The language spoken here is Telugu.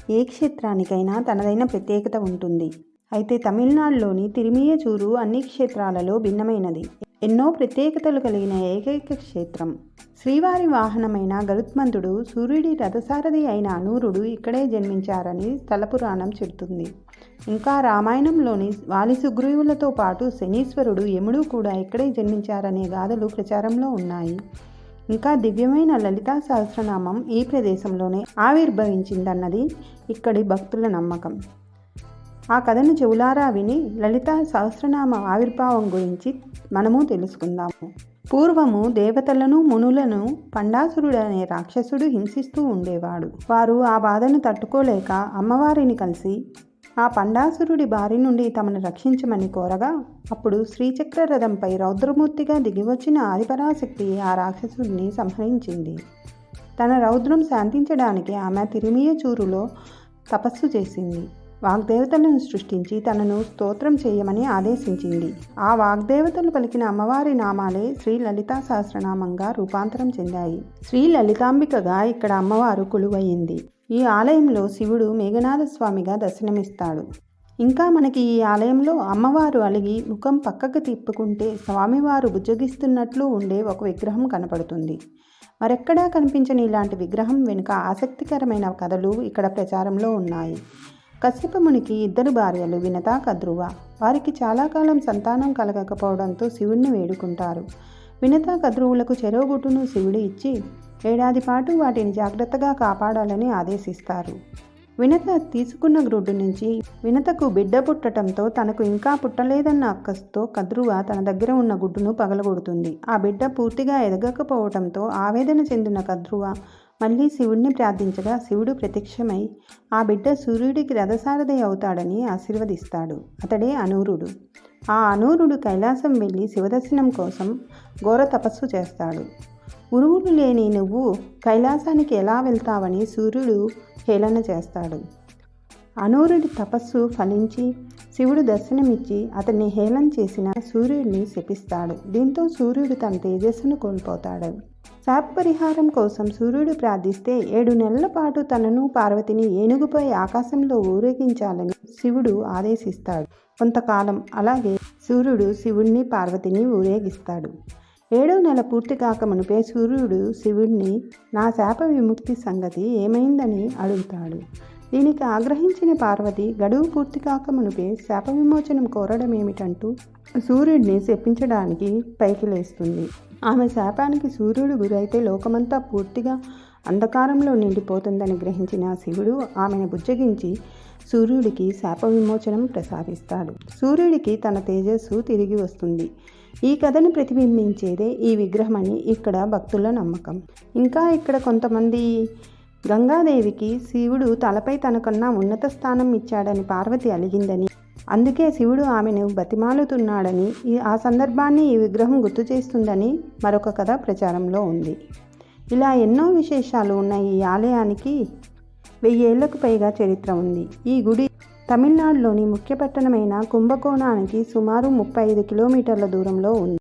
ఏ క్షేత్రానికైనా తనదైన ప్రత్యేకత ఉంటుంది. అయితే తమిళనాడులోని తిరుమియచూరు అన్ని క్షేత్రాలలో భిన్నమైనది. ఎన్నో ప్రత్యేకతలు కలిగిన ఏకైక క్షేత్రం. శ్రీవారి వాహనమైన గరుత్మంతుడు, సూర్యుడి రథసారథి అయిన అనూరుడు ఇక్కడే జన్మించారని స్థల పురాణం చెబుతుంది. ఇంకా రామాయణంలోని వాలి సుగ్రీవులతో పాటు శనీశ్వరుడు, యముడు కూడా ఇక్కడే జన్మించారనే గాథలు ప్రచారంలో ఉన్నాయి. ఇంకా దివ్యమైన లలితా సహస్రనామం ఈ ప్రదేశంలోనే ఆవిర్భవించిందన్నది ఇక్కడి భక్తుల నమ్మకం. ఆ కథను చెవులారా విని లలితా సహస్రనామ ఆవిర్భావం గురించి మనము తెలుసుకుందాము. పూర్వము దేవతలను, మునులను పండాసురుడు అనే రాక్షసుడు హింసిస్తూ ఉండేవాడు. వారు ఆ బాధను తట్టుకోలేక అమ్మవారిని కలిసి ఆ పండాసురుడి బారి నుండి తమను రక్షించమని కోరగా, అప్పుడు శ్రీచక్ర రథంపై రౌద్రమూర్తిగా దిగివచ్చిన ఆదిపరాశక్తి ఆ రాక్షసుడిని సంహరించింది. తన రౌద్రం శాంతించడానికి ఆమె తిరుమియచూరులో తపస్సు చేసింది. వాగ్దేవతలను సృష్టించి తనను స్తోత్రం చేయమని ఆదేశించింది. ఆ వాగ్దేవతలు పలికిన అమ్మవారి నామాలే శ్రీ లలితా సహస్రనామంగా రూపాంతరం చెందాయి. శ్రీ లలితాంబికగా ఇక్కడ అమ్మవారు కొలువయ్యింది. ఈ ఆలయంలో శివుడు మేఘనాథ స్వామిగా దర్శనమిస్తాడు. ఇంకా మనకి ఈ ఆలయంలో అమ్మవారు అలిగి ముఖం పక్కకు తిప్పుకుంటే స్వామివారు బుజ్జగిస్తున్నట్లు ఉండే ఒక విగ్రహం కనపడుతుంది. మరెక్కడా కనిపించని ఇలాంటి విగ్రహం వెనుక ఆసక్తికరమైన కథలు ఇక్కడ ప్రచారంలో ఉన్నాయి. కశ్యప మునికి 2 భార్యలు వినత, కద్రువ. వారికి చాలా కాలం సంతానం కలగకపోవడంతో శివుణ్ణి వేడుకుంటారు. వినత, కద్రువులకు చెరో గుడ్డును శివుడు ఇచ్చి ఏడాది పాటు వాటిని జాగ్రత్తగా కాపాడాలని ఆదేశిస్తారు. వినత తీసుకున్న గ్రుడ్డు నుంచి వినతకు బిడ్డ పుట్టడంతో తనకు ఇంకా పుట్టలేదన్న అక్కస్తో కద్రువ తన దగ్గర ఉన్న గుడ్డును పగలగొడుతుంది. ఆ బిడ్డ పూర్తిగా ఎదగకపోవడంతో ఆవేదన చెందిన కద్రువ మళ్ళీ శివుడిని ప్రార్థించగా శివుడు ప్రత్యక్షమై ఆ బిడ్డ సూర్యుడికి రథసారథి అవుతాడని ఆశీర్వదిస్తాడు. అతడే అనూరుడు. ఆ అనూరుడు కైలాసం వెళ్ళి శివదర్శనం కోసం ఘోర తపస్సు చేస్తాడు. ఉరువులు లేని నువ్వు కైలాసానికి ఎలా వెళ్తావని సూర్యుడు హేళన చేస్తాడు. అనూరుడి తపస్సు ఫలించి శివుడు దర్శనమిచ్చి అతన్ని హేళన చేసిన సూర్యుడిని శపిస్తాడు. దీంతో సూర్యుడు తన తేజస్సును కోల్పోతాడు. శాప పరిహారం కోసం సూర్యుడు ప్రార్థిస్తే 7 నెలల పాటు తనను పార్వతిని ఏనుగుపై ఆకాశంలో ఊరేగించాలని శివుడు ఆదేశిస్తాడు. కొంతకాలం అలాగే సూర్యుడు శివుడిని, పార్వతిని ఊరేగిస్తాడు. 7వ నెల పూర్తి కాక మునిపే సూర్యుడు శివుడిని నా శాప విముక్తి సంగతి ఏమైందని అడుగుతాడు. దీనికి ఆగ్రహించిన పార్వతి గడువు పూర్తి కాక మునిపే శాప విమోచనం కోరడం ఏమిటంటూ సూర్యుడిని శపించడానికి పైకి లేస్తుంది. ఆమె శాపానికి సూర్యుడు గురైతే లోకమంతా పూర్తిగా అంధకారంలో నిండిపోతుందని గ్రహించిన శివుడు ఆమెను బుజ్జగించి సూర్యుడికి శాప విమోచనం ప్రసాదిస్తాడు. సూర్యుడికి తన తేజస్సు తిరిగి వస్తుంది. ఈ కథను ప్రతిబింబించేదే ఈ విగ్రహమని ఇక్కడ భక్తుల నమ్మకం. ఇంకా ఇక్కడ కొంతమంది గంగాదేవికి శివుడు తలపై తనకన్నా ఉన్నత స్థానం ఇచ్చాడని పార్వతి అలిగిందని, అందుకే శివుడు ఆమెను బతిమాలుతున్నాడని, ఆ సందర్భాన్ని ఈ విగ్రహం గుర్తు చేస్తుందని మరొక కథ ప్రచారంలో ఉంది. ఇలా ఎన్నో విశేషాలు ఉన్న ఈ ఆలయానికి 1000 ఏళ్లకు పైగా చరిత్ర ఉంది. ఈ గుడి తమిళనాడులోని ముఖ్య పట్టణమైన కుంభకోణానికి సుమారు 35 కిలోమీటర్ల దూరంలో ఉంది.